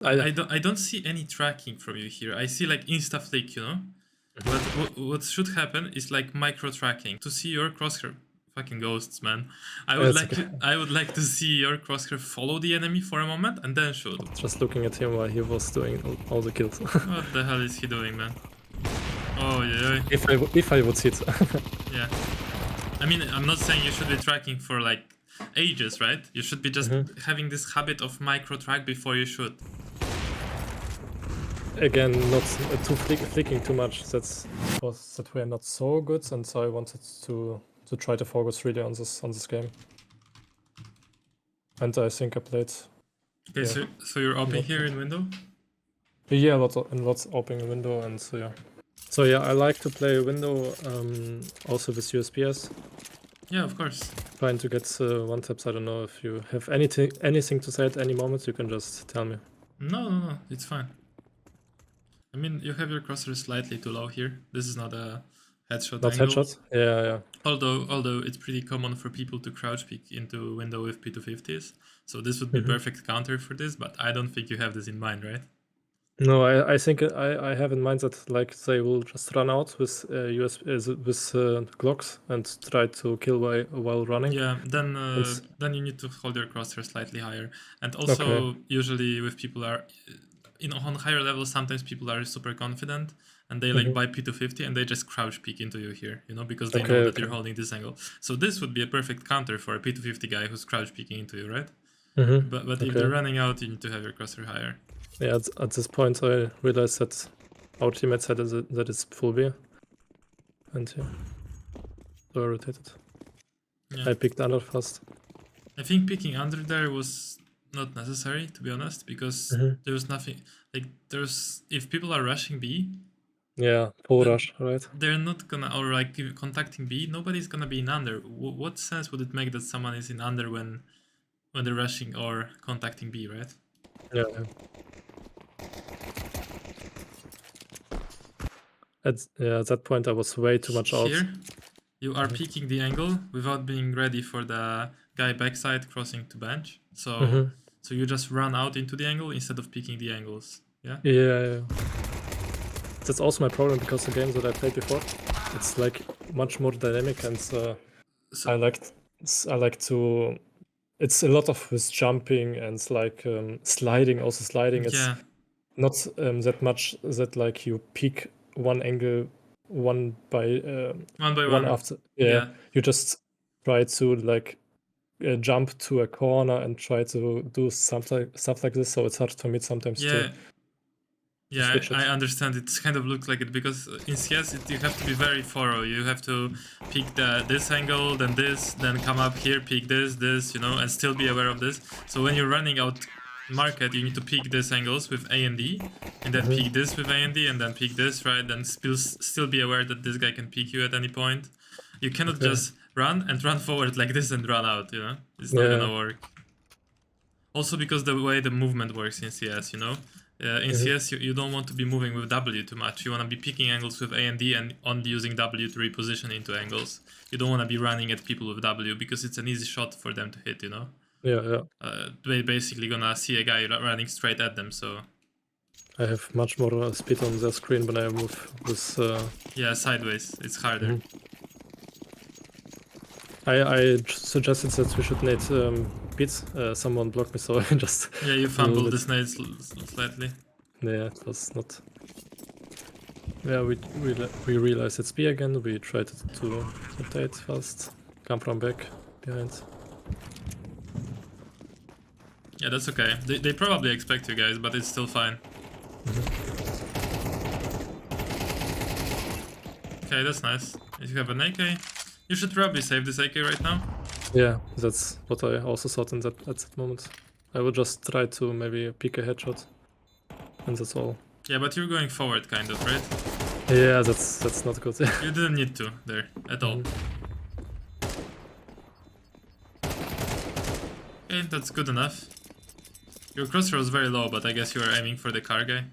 I don't see any tracking from you here. I see like insta flick, you know. But what should happen is like micro tracking to see your crosshair. Fucking ghosts, man. I would like to see your crosshair follow the enemy for a moment and then shoot. Just looking at him while he was doing all the kills. What the hell is he doing, man? Oh yeah. If I would hit. Yeah. I mean, I'm not saying you should be tracking for like ages, right? You should be just having this habit of micro track before you shoot. Again, not too flicking too much. That we're not so good, and so I wanted to try to focus really on this game. And I think I played. Okay, yeah. So you're opening here in window? Yeah, lots opening window, and so yeah. So yeah, I like to play window also with USPS. Yeah, of course. Trying to get one taps. I don't know if you have anything to say at any moment. You can just tell me. No, it's fine. I mean, you have your crosshair slightly too low here. This is not a headshot Not angle. headshot? Yeah. Although it's pretty common for people to crouch peek into window with P250s. So this would be perfect counter for this, but I don't think you have this in mind, right? No, I think I have in mind that like they will just run out with Glocks and try to kill while running. Yeah, then you need to hold your crosshair slightly higher. And also usually with people are on higher levels, sometimes people are super confident and they like buy P250 and they just crouch peek into you here, you know, because they know that you're holding this angle. So this would be a perfect counter for a P250 guy who's crouch peeking into you, right? But if they're running out, you need to have your crosshair higher. Yeah, at this point I realized that our teammate said that it's full B. And yeah, so I rotated. Yeah. I picked under fast. I think picking under there was not necessary, to be honest, because there was nothing like if people are rushing B, yeah, full rush, right? They're not gonna, or like contacting B, nobody's gonna be in under. What sense would it make that someone is in under when they're rushing or contacting B, right? Yeah. At that point I was way too much out. Here, you are peeking the angle without being ready for the guy backside crossing to bench. So so you just run out into the angle instead of peeking the angles. Yeah? Yeah. That's also my problem because the games that I played before, it's like much more dynamic, and so I like to. It's a lot of with jumping and like sliding. Also sliding. It's not that much that like you peek one angle one by one after. Yeah, you just try to like jump to a corner and try to do stuff like this. So it's hard for me sometimes to. Yeah, I understand. It kind of looks like it because in CS you have to be very thorough. You have to pick this angle, then this, then come up here, pick this, you know, and still be aware of this. So when you're running out market, you need to pick these angles with A and D, and then pick this with A and D, and then pick this, right? Then still be aware that this guy can pick you at any point. You cannot just run forward like this and run out, you know? It's not gonna work. Also because the way the movement works in CS, you know? In CS, you don't want to be moving with W too much. You want to be picking angles with A and D and only using W to reposition into angles. You don't want to be running at people with W because it's an easy shot for them to hit, you know? Yeah. They're basically gonna see a guy running straight at them, so... I have much more speed on the screen when I move this... Yeah, sideways. It's harder. I suggested that we should nade beats. Someone blocked me, so I just... Yeah, you fumbled this nade slightly. Yeah, it was not... Yeah, we realized it's B again. We tried to rotate fast. Come from back, behind. Yeah, that's okay. They probably expect you guys, but it's still fine. Okay, that's nice. If you have an AK, you should probably save this AK right now. Yeah, that's what I also thought at that moment. I would just try to maybe pick a headshot, and that's all. Yeah, but you're going forward, kind of, right? Yeah, that's not good. You didn't need to there at all. Okay, that's good enough. Your crosshair was very low, but I guess you were aiming for the car guy.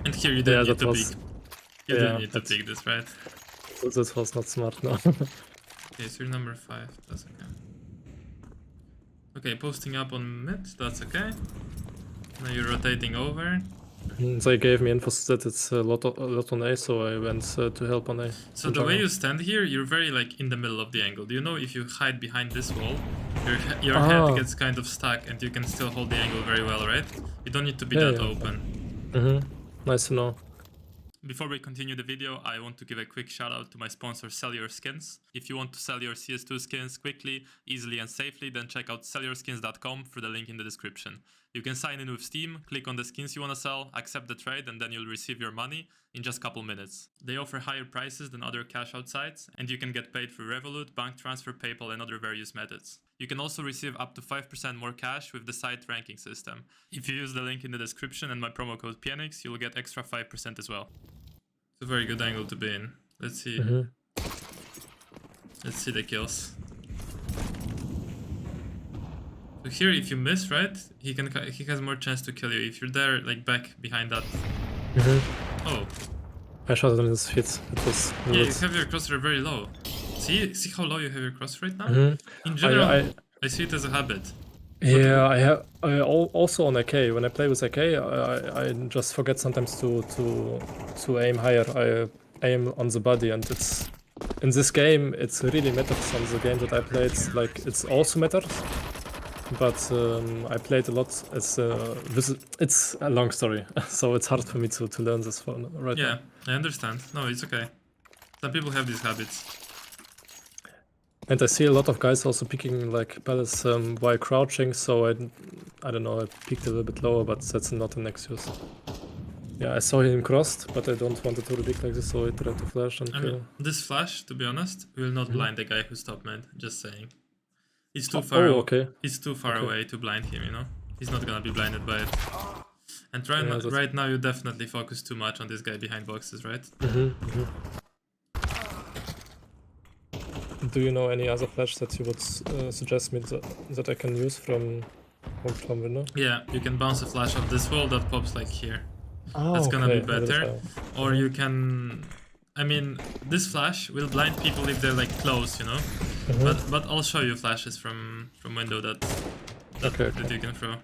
And here you didn't need to peek. You didn't need to peek this, right? That was not smart, no. Okay, so you're number 5. That's okay. Okay, posting up on mid, that's okay. Now you're rotating over. They gave me info that it's a lot on A, so I went to help on A. So the way you stand here, you're very like in the middle of the angle. Do you know if you hide behind this wall, your head gets kind of stuck and you can still hold the angle very well, right? You don't need to be that open. Nice to know. Before we continue the video, I want to give a quick shout out to my sponsor Sell Your Skins. If you want to sell your CS2 skins quickly, easily and safely, then check out sellyourskins.com through the link in the description. You can sign in with Steam, click on the skins you want to sell, accept the trade, and then you'll receive your money in just a couple minutes. They offer higher prices than other cash out sites, and you can get paid through Revolut, bank transfer, PayPal, and other various methods. You can also receive up to 5% more cash with the site ranking system. If you use the link in the description and my promo code pienix, you'll get extra 5% as well. It's a very good angle to be in. Let's see. Let's see the kills. So here, if you miss, right, he has more chance to kill you. If you're there, like back behind that. Oh. I shot it in his feet. It was. Yeah, you have your crosshair very low. See how low you have your crosshair right now. In general, I see it as a habit. Yeah, I have. Also on AK. When I play with AK, I just forget sometimes to aim higher. I aim on the body, and it's in this game. It's really matters on the game that I played. Like it's also matters. But I played a lot. It's a long story, so it's hard for me to learn this right now. Yeah, I understand. No, it's okay. Some people have these habits. And I see a lot of guys also picking like pellets while crouching, so I don't know, I peeked a little bit lower, but that's not an excuse. Yeah, I saw him crossed, but I don't want it to be like this, so I tried to flash and kill. This flash, to be honest, will not blind the guy who's top mid, just saying. It's too far away. It's too far away to blind him, you know? He's not gonna be blinded by it. And right now you definitely focus too much on this guy behind boxes, right? Do you know any other flash that you would suggest me that I can use from window? Yeah, you can bounce a flash off this wall that pops like here. That's gonna be better. Or you can... I mean, this flash will blind people if they're like close, you know? But I'll show you flashes from window that you can throw.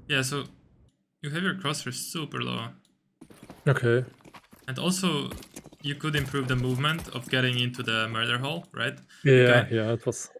Yeah, so you have your crosshair super low. Okay. And also, you could improve the movement of getting into the murder hole, right? Yeah, it was.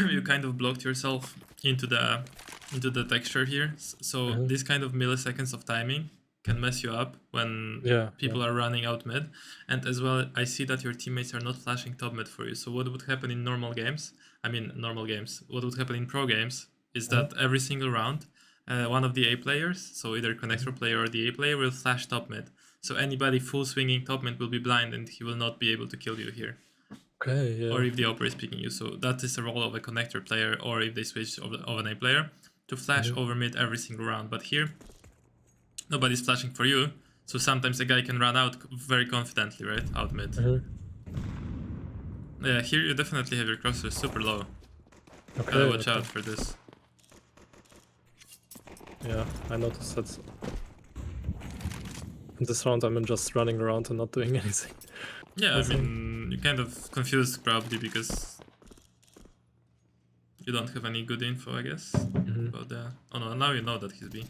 You kind of blocked yourself into the texture here. So this kind of milliseconds of timing can mess you up when people are running out mid. And as well, I see that your teammates are not flashing top mid for you. So what would happen in normal games? What would happen in pro games is that every single round, one of the A players, so either connector player or the A player, will flash top mid. So anybody full swinging top mid will be blind and he will not be able to kill you here. Okay, yeah. Or if the operator is picking you. So that is the role of a connector player, or if they switch of an A player, to flash over mid every single round. But here, nobody's flashing for you. So sometimes a guy can run out very confidently, right? Out mid. Yeah, here you definitely have your crosshair super low. Gotta watch out for this. Yeah, I noticed that. In this round, I'm just running around and not doing anything. Yeah, I mean, you're kind of confused probably because you don't have any good info, I guess. About the... Oh no, now you know that he's B.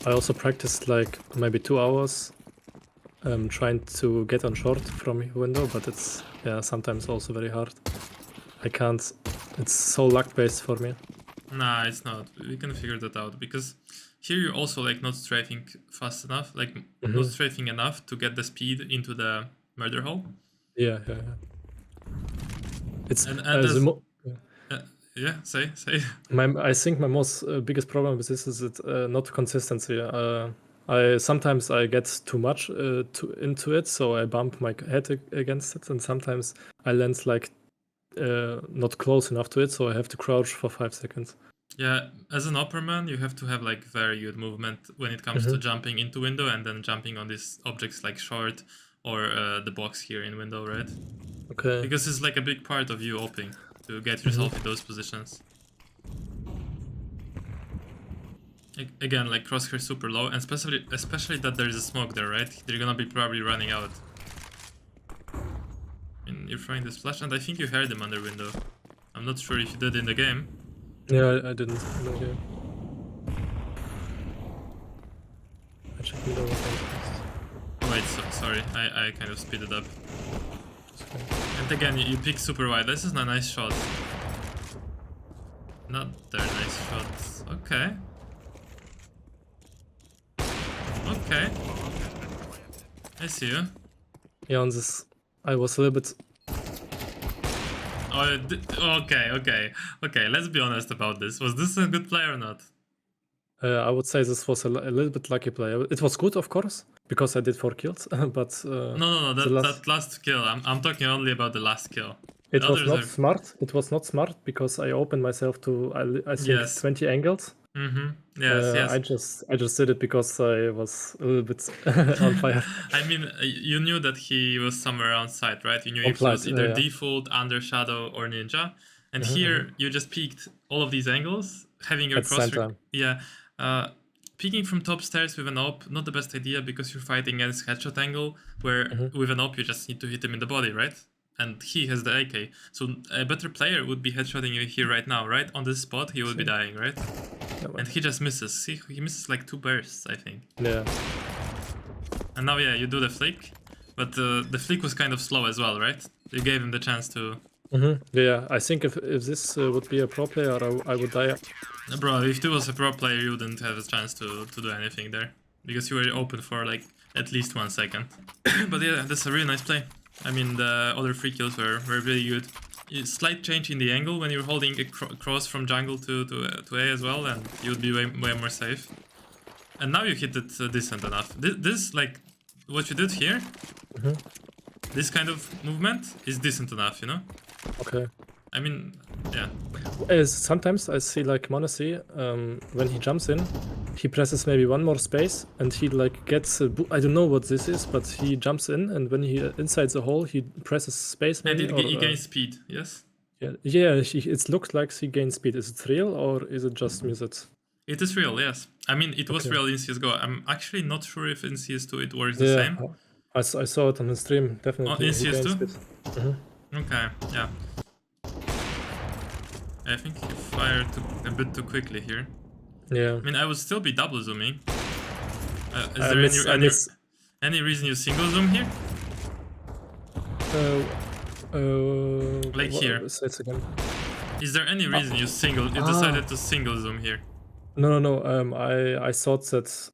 I also practiced like maybe 2 hours trying to get on short from window, but it's sometimes also very hard. I can't. It's so luck based for me. Nah, it's not. We can figure that out because here you're also like not strafing fast enough, like not strafing enough to get the speed into the murder hole. Yeah. It's say. I think my most biggest problem with this is not consistency. Sometimes I get too much into it, so I bump my head against it, and sometimes I land like not close enough to it, so I have to crouch for 5 seconds. Yeah, as an opperman, you have to have like very good movement when it comes to jumping into window and then jumping on these objects like short or the box here in window, right? Okay. Because it's like a big part of you opening to get yourself in those positions. Again, like crosshair super low, and especially that there is a smoke there, right? They're gonna be probably running out. when you're throwing this flash, and I think you heard him under window. I'm not sure if you did in the game. Yeah, I didn't. No game. I check window. Wait, sorry, I kind of speeded up. Okay. And again, you pick super wide. This is a nice shot. Not their nice shots. Okay. Okay. I see you. Yeah, on this, I was a little bit. Oh, okay. Let's be honest about this. Was this a good play or not? I would say this was a little bit lucky play. It was good, of course, because I did 4 kills. But no. That last kill. I'm talking only about the last kill. It was not smart. It was not smart because I opened myself to I think 20 angles. Mm-hmm. Yes. I just did it because I was a little bit on fire. I mean, you knew that he was somewhere on site, right? You knew if it was either default, under shadow, or ninja. And here you just peeked all of these angles, having your cross. Peeking from top stairs with an op, not the best idea because you're fighting against headshot angle, where with an op you just need to hit him in the body, right? And he has the AK. So a better player would be headshotting you here right now, right? On this spot, he would be dying, right? Yeah, and he just misses. See, he misses like 2 bursts, I think. Yeah. And now, yeah, you do the flick. But the flick was kind of slow as well, right? You gave him the chance to... Yeah, I think if this would be a pro player, I would die. Bro, if this was a pro player, you wouldn't have a chance to do anything there. Because you were open for like at least 1 second. But yeah, that's a really nice play. I mean, the other 3 kills were really good. Slight change in the angle when you're holding a cross from jungle to A as well, and you would be way more safe. And now you hit it decent enough. This like, what you did here, this kind of movement is decent enough, you know? Okay. I mean, yeah. Sometimes I see like Monacy, when he jumps in, he presses maybe 1 more space and he like gets I don't know what this is, but he jumps in and when he inside the hole he presses space maybe. And he gains speed, yes? Yeah, it looks like he gains speed. Is it real or is it just music? It is real, yes. I mean, it was real in CSGO. I'm actually not sure if in CS2 it works the same. I saw it on the stream, definitely. In CS2? Okay, yeah. I think you fired a bit too quickly here. Yeah. I mean, I would still be double zooming. Is there any reason you single zoom here? Like here. Say it again. Is there any reason you decided to single zoom here? No. I thought that.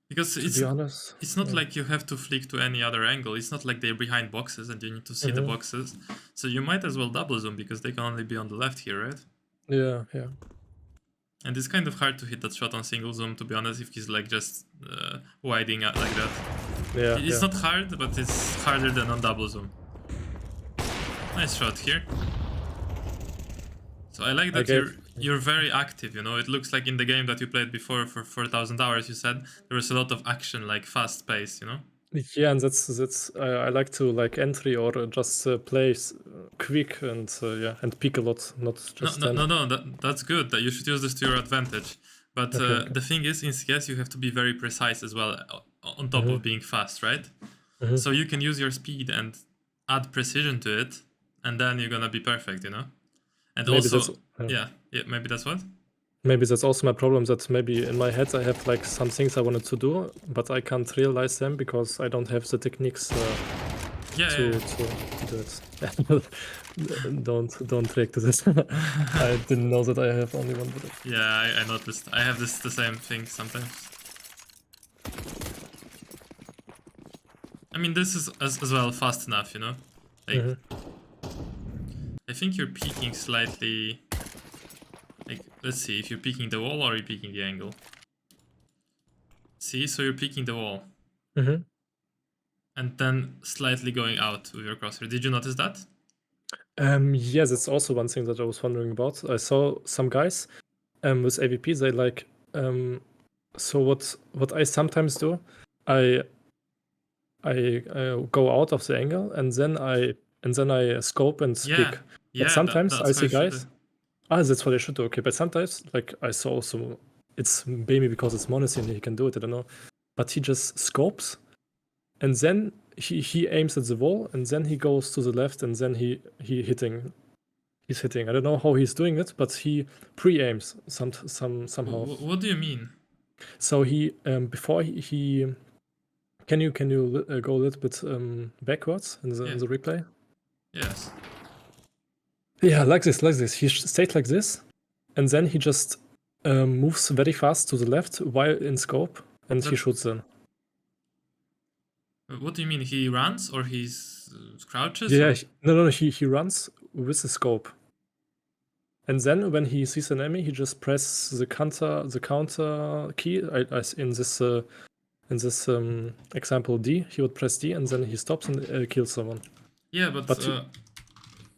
Because it's not like you have to flick to any other angle. It's not like they're behind boxes and you need to see the boxes. So you might as well double zoom because they can only be on the left here, right? Yeah. And it's kind of hard to hit that shot on single zoom, to be honest, if he's like just widening out like that. Yeah. It's not hard, but it's harder than on double zoom. Nice shot here. So I like that you're very active, you know. It looks like in the game that you played before for 4,000 hours, you said there was a lot of action, like fast pace, you know. Yeah, and that's I like to like entry or just play quick and and peek a lot, not just. No, that's good. That you should use this to your advantage. But the thing is, in CS you have to be very precise as well, on top of being fast, right? So you can use your speed and add precision to it, and then you're gonna be perfect, you know. And maybe also, maybe that's what? Maybe that's also my problem, that maybe in my head I have like some things I wanted to do, but I can't realize them because I don't have the techniques to do it. Don't react to this. I didn't know that I have only one bullet. Yeah, I noticed. I have the same thing sometimes. I mean, this is as well fast enough, you know? Like, I think you're peeking slightly... Like, let's see, if you're peeking the wall or you're peeking the angle. See, so you're peeking the wall. And then slightly going out with your crosshair. Did you notice that? Yes, it's also one thing that I was wondering about. I saw some guys with AVP, they like... so what I sometimes do, I go out of the angle and then I scope and speak. But sometimes I see guys... that's what I should do. Okay, but sometimes, like, I saw also, it's maybe because it's Monacy and he can do it, I don't know. But he just scopes, and then he aims at the wall and then he goes to the left and then he's hitting. I don't know how he's doing it, but he pre-aims somehow. What do you mean? So he before he can you go a little bit backwards in the replay? Yes. Yeah, like this. He stays like this, and then he just moves very fast to the left while in scope, and he shoots in. What do you mean? He runs or he crouches? Yeah, no. He runs with the scope, and then when he sees an enemy, he just presses the counter key. In this example D, he would press D, and then he stops and kills someone. Yeah,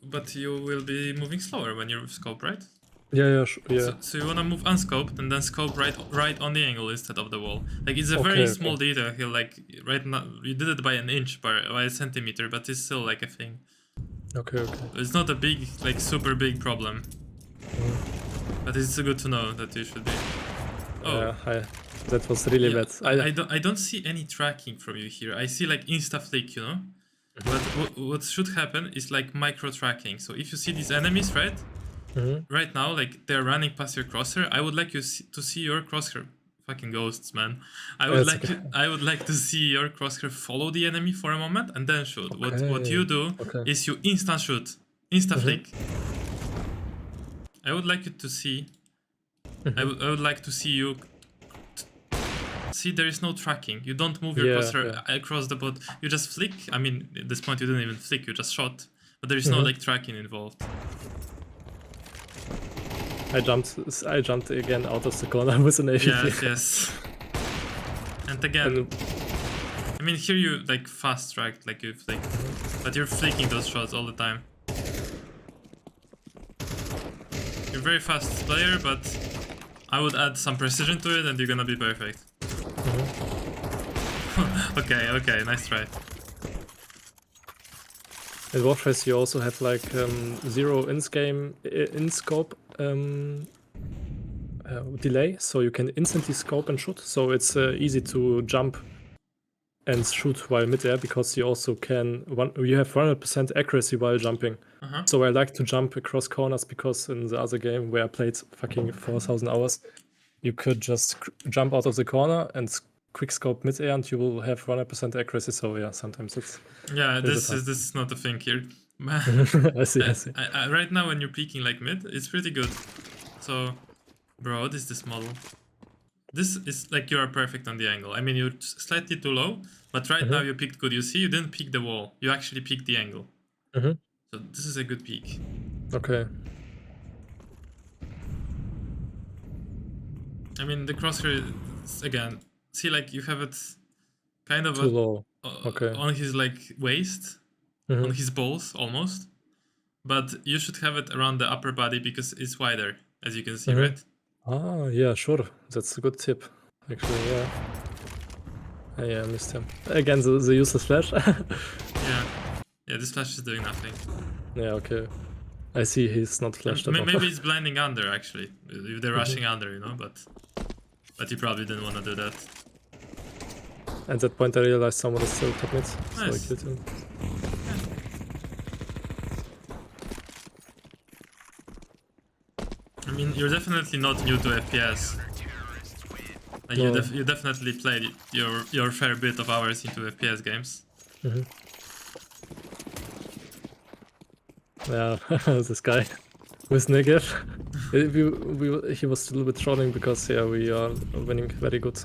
but you will be moving slower when you scope, right? Yeah. So you wanna move unscoped and then scope right on the angle instead of the wall. Like it's a very small detail here. Like right now you did it by an inch, by a centimeter, but it's still like a thing. Okay. It's not a big, like super big problem. But it's good to know that you should be. Oh, yeah, that was really bad. I don't see any tracking from you here. I see like insta flick, you know. But what should happen is like micro tracking. So if you see these enemies, right? Right now, like they're running past your crosshair. I would like you to see your crosshair. Fucking ghosts, man. I would like to see your crosshair follow the enemy for a moment and then shoot. Okay. What you do is you instant shoot, insta flick. I would like you to see. I would like to see you. See, there is no tracking. You don't move your crosshair across the board. You just flick. I mean, at this point you didn't even flick. You just shot. But there is no like tracking involved. I jumped again out of the corner with an AVP. Yes. And again, I mean, here you like fast tracked, like you flick, but you're flicking those shots all the time. You're a very fast player, but I would add some precision to it, and you're gonna be perfect. Okay, nice try. In Warface you also have like 0 in-scope delay, so you can instantly scope and shoot. So it's easy to jump and shoot while mid-air because you also you have 100% accuracy while jumping. So I like to jump across corners because in the other game where I played fucking 4,000 hours, you could just jump out of the corner and quick scope mid-air and you will have 100% accuracy. So yeah, sometimes it's this is not a thing here. I see. Right now when you're peeking like mid, it's pretty good. So, bro, what is this model? This is like you are perfect on the angle. I mean, you're slightly too low, but right now you peeked good. You see, you didn't peek the wall. You actually peeked the angle. So this is a good peek. Okay. I mean, the crosshair, again, see, like you have it kind of too low. On his like waist, on his balls almost. But you should have it around the upper body because it's wider, as you can see, right? Ah, yeah, sure. That's a good tip. Actually, yeah. Yeah, I missed him. Again, the useless flash. Yeah, this flash is doing nothing. Yeah, okay. I see he's not flashed at all. Maybe he's blinding under, actually. If they're rushing under, you know, but he probably didn't want to do that. At that point I realized someone is still top mid, so I killed him. I mean, you're definitely not new to FPS. Like No. you definitely played your fair bit of hours into FPS games. Yeah, this guy with Negev. He was a little bit trolling because we are winning very good.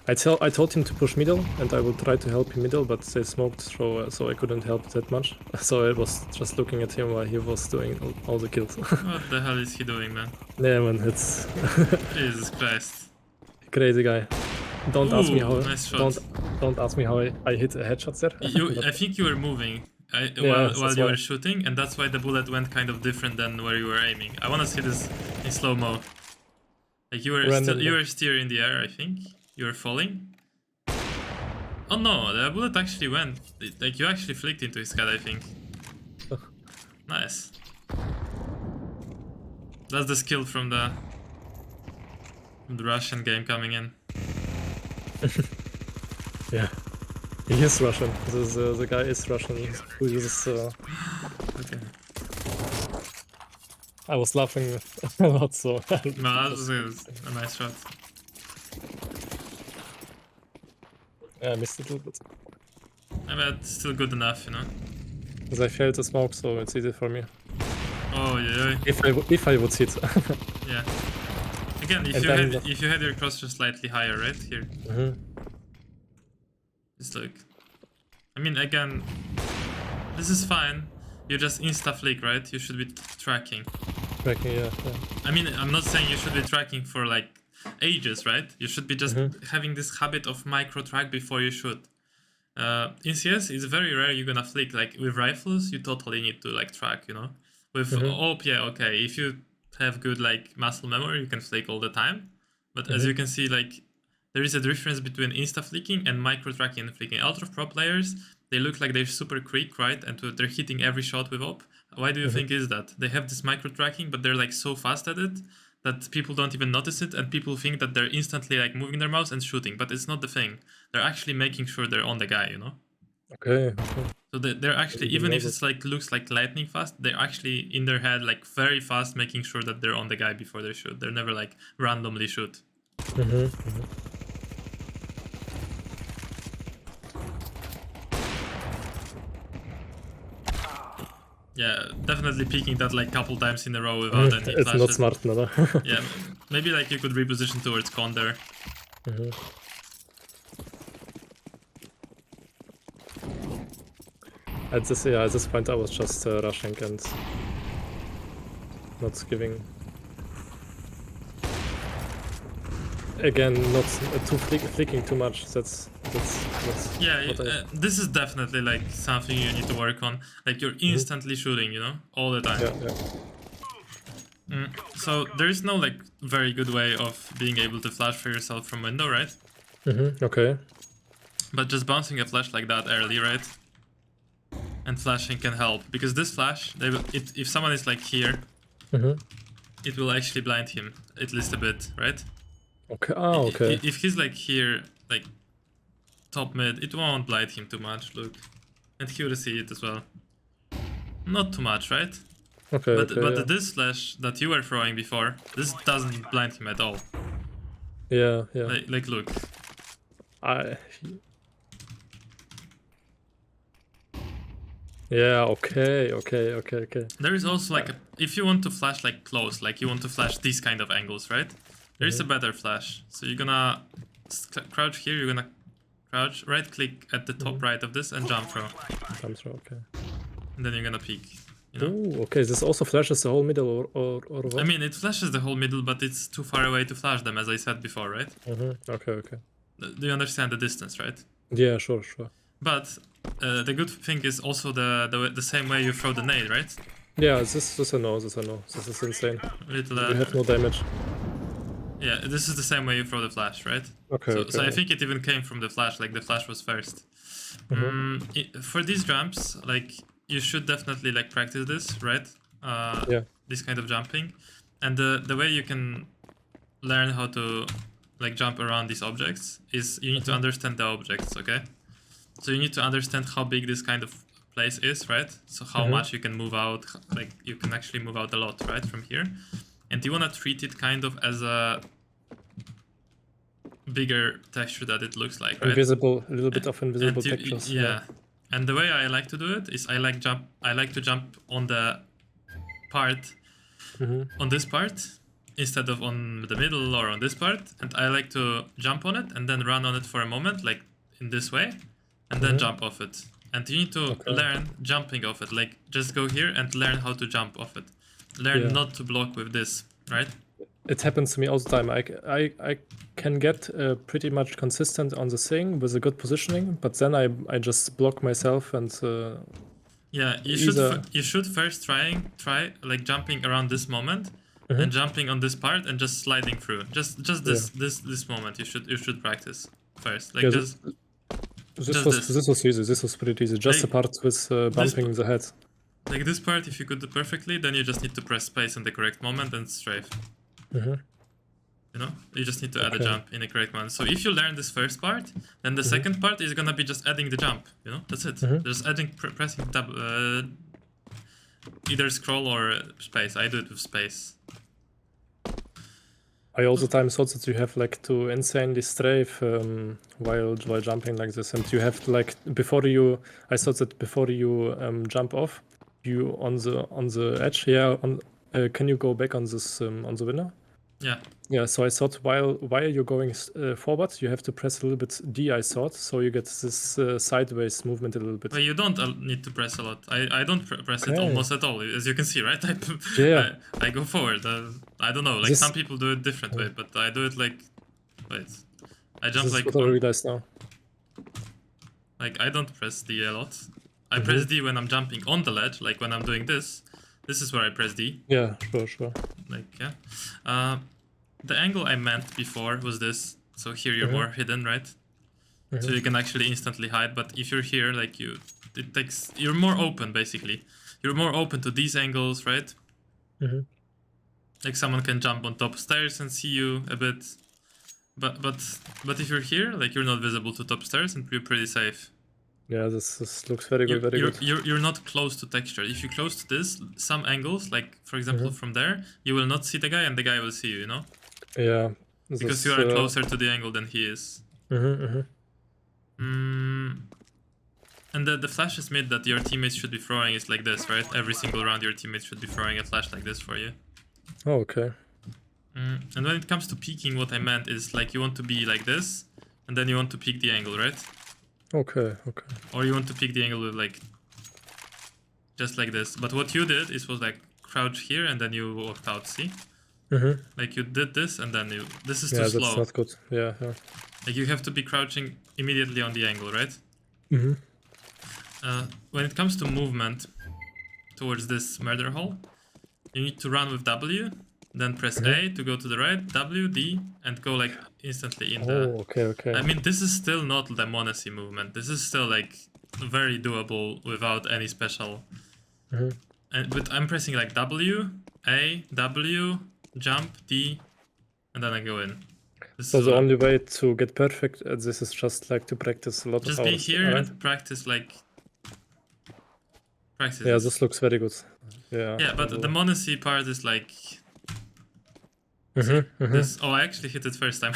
I told him to push middle and I will try to help him middle, but they smoked so I couldn't help that much. So I was just looking at him while he was doing all the kills. What the hell is he doing, man? Yeah, man, it's Jesus Christ. Crazy guy. Don't ask me how. Nice shot. Don't ask me how I hit a headshot there. I think you were moving while you were shooting, and that's why the bullet went kind of different than where you were aiming. I want to see this in slow mo. Like you were still in the air, I think. You were falling. Oh no, the bullet actually went. Like you actually flicked into his head, I think. Nice. That's the skill from the Russian game coming in. Yeah. He is Russian. The guy is Russian who uses. Okay. I was laughing a lot, so. No, that was a nice shot. Yeah, I missed it a little bit. I mean, it's still good enough, you know. Because I failed the smoke, so it's easy for me. Oh yeah. If I would hit. Yeah. Again, if you had your crosshair slightly higher, right here. Just look. I mean, again, this is fine. You just insta flick, right? You should be tracking. Tracking, yeah. I mean, I'm not saying you should be tracking for like ages, right? You should be just having this habit of micro track before you shoot. In CS, it's very rare you're gonna flick. Like with rifles, you totally need to like track, you know. With AWP, yeah, okay. If you have good like muscle memory, you can flick all the time. But as you can see, like there is a difference between insta flicking and micro tracking and flicking. A lot of pro players, they look like they're super quick, right? And they're hitting every shot with AWP. Why do you think is that? They have this micro tracking, but they're like so fast at it that people don't even notice it, and people think that they're instantly like moving their mouse and shooting, but it's not the thing. They're actually making sure they're on the guy, you know? Okay. So they're actually, even if it's like looks like lightning fast, they're actually in their head like very fast, making sure that they're on the guy before they shoot. They're never like randomly shoot. Yeah, definitely peeking that like couple times in a row without any It's flashes. not smart, no. Yeah, maybe like you could reposition towards con there. At this point I was just rushing and not giving. Again, not flicking too much. That's yeah. This is definitely like something you need to work on. Like you're instantly shooting, you know, all the time. Yeah. So there is no like very good way of being able to flash for yourself from window, right? Okay. But just bouncing a flash like that early, right? And flashing can help, because this flash, if someone is like here, it will actually blind him at least a bit, right? Okay. Oh, okay. If he's like here, like top mid, it won't blind him too much. Look, and he will see it as well. Not too much, right? Okay. But this flash that you were throwing before, this doesn't blind him at all. Yeah. Like look. Yeah, okay. There is also like, if you want to flash like close, like you want to flash these kind of angles, right? There is a better flash. So you're gonna crouch here, you're gonna crouch, right click at the top right of this and jump throw. Jump throw, okay. And then you're gonna peek. You know? Ooh, okay, this also flashes the whole middle or what? I mean, it flashes the whole middle, but it's too far away to flash them, as I said before, right? Okay. Do you understand the distance, right? Yeah, sure. But the good thing is also the same way you throw the nade, right? Yeah, this I know. This is insane. You have no damage. Yeah, this is the same way you throw the flash, right? Okay. So I think it even came from the flash, like the flash was first. For these jumps, like you should definitely like practice this, right? Yeah. This kind of jumping, and the way you can learn how to like jump around these objects is you need to understand the objects, okay? So you need to understand how big this kind of place is, right? So how much you can move out, like you can actually move out a lot, right, from here. And you want to treat it kind of as a bigger texture that it looks like, right? Invisible, a little bit of invisible textures. Yeah. And the way I like to do it is I like to jump on the part, on this part, instead of on the middle or on this part. And I like to jump on it and then run on it for a moment, like in this way, and then jump off it. And you need to learn jumping off it. Like just go here and learn how to jump off it. Learn not to block with this, right? It happens to me all the time. I can get pretty much consistent on the thing with a good positioning, but then I just block myself and. Yeah, you should first try like jumping around this moment and jumping on this part and just sliding through. Just this moment you should practice first. Like this was easy. This was pretty easy. Just the part with bumping the head. Like this part, if you could do perfectly, then you just need to press space in the correct moment and strafe. You You know, you just need to add a Okay. jump in a correct manner. So if you learn this first part, then the second part is gonna be just adding the jump. You know, that's it. Just adding, pressing either scroll or space. I do it with space. I also times thought that you have like to insanely strafe while jumping like this, and you have to like before you. I thought that before you jump off, you on the edge. Yeah. Can you go back on this on the winner? Yeah. Yeah. So I thought while you're going forward, you have to press a little bit D. I thought so you get this sideways movement a little bit. But you don't need to press a lot. I don't press it almost at all, as you can see, right? I go forward. I don't know, like some people do it different way, but I do it like, wait, I jump like. What I realize now. Like I don't press D a lot. I press D when I'm jumping on the ledge, like when I'm doing this. This is where I press D. Yeah, sure. Like yeah. The angle I meant before was this. So here you're more hidden, right? So you can actually instantly hide. But if you're here, like you're more open basically. You're more open to these angles, right? Like someone can jump on top stairs and see you a bit. But if you're here, like you're not visible to top stairs and you're pretty safe. Yeah, this looks very good, very good. You're not close to texture. If you're close to this, some angles, like for example from there, you will not see the guy and the guy will see you, you know? Yeah. Because you are closer to the angle than he is. And the flash is made that your teammates should be throwing is like this, right? Every single round your teammates should be throwing a flash like this for you. Oh, okay. And when it comes to peeking, what I meant is like you want to be like this, and then you want to peek the angle, right? Okay. Or you want to peek the angle with like just like this. But what you did was like crouch here and then you walked out, see? Like you did this and then this is too slow. Yeah, that's not good. Yeah. Like you have to be crouching immediately on the angle, right? When it comes to movement towards this murder hole, you need to run with W, then press A to go to the right, W, D, and go like instantly in the... Okay. I mean, this is still not the Monacy movement. This is still like very doable without any special... But I'm pressing like W, A, W, jump, D, and then I go in. So the only way to get perfect at this is just like to practice a lot of hours. Just be here and practice like... Practice. Yeah, this looks very good. Yeah, but the Monacy part is like... This, I actually hit it first time,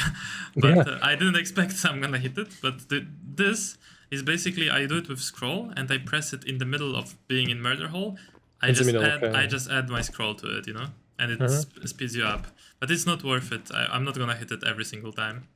but I didn't expect I'm gonna hit it. But this is basically I do it with scroll and I press it in the middle of being in murder hole. I just add my scroll to it, you know, and it speeds you up. But it's not worth it. I'm not gonna hit it every single time.